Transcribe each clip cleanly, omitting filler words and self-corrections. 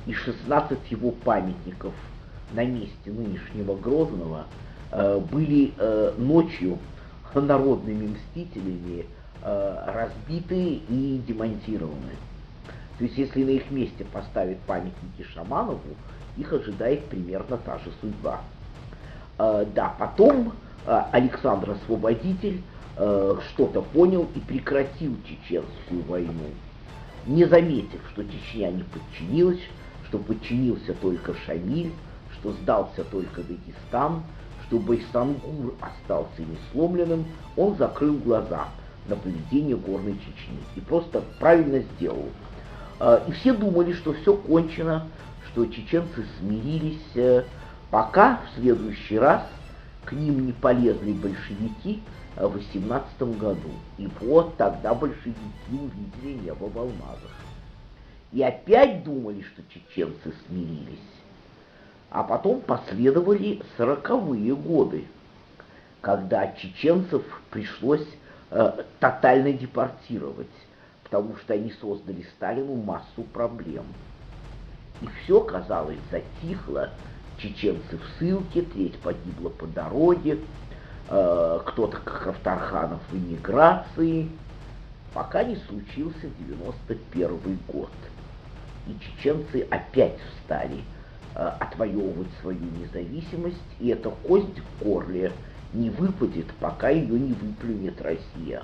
и 16 его памятников на месте нынешнего Грозного были ночью народными мстителями разбиты и демонтированы. То есть если на их месте поставить памятники Шаманову, их ожидает примерно та же судьба. Да, потом Александр Освободитель что-то понял и прекратил Чеченскую войну, не заметив, что Чечня не подчинилась, что подчинился только Шамиль, что сдался только Дагестан, что Байсангур остался несломленным, он закрыл глаза на поведение Горной Чечни и просто правильно сделал. И все думали, что все кончено, что чеченцы смирились, пока в следующий раз к ним не полезли большевики в 18 году. И вот тогда большевики увидели небо в алмазах. И опять думали, что чеченцы смирились. А потом последовали 40-е годы, когда чеченцев пришлось тотально депортировать, потому что они создали Сталину массу проблем. И все, казалось, затихло. Чеченцы в ссылке, треть погибла по дороге, кто-то, как Рафтарханов, в эмиграции, пока не случился 91 год. И чеченцы опять встали отвоевывать свою независимость, и эта кость в горле не выпадет, пока ее не выплюнет Россия.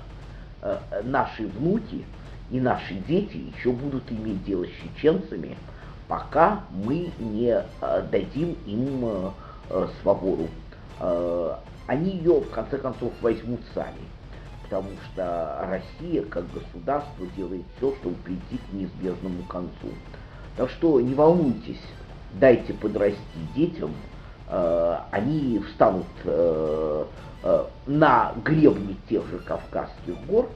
Наши внуки и наши дети еще будут иметь дело с чеченцами, пока мы не дадим им свободу. Они ее, в конце концов, возьмут сами, потому что Россия, как государство, делает все, чтобы прийти к неизбежному концу. Так что не волнуйтесь, дайте подрасти детям, они встанут на гребне тех же Кавказских гор,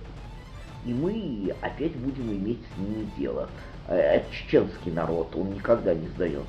и мы опять будем иметь с ними дело. Это чеченский народ, он никогда не сдается.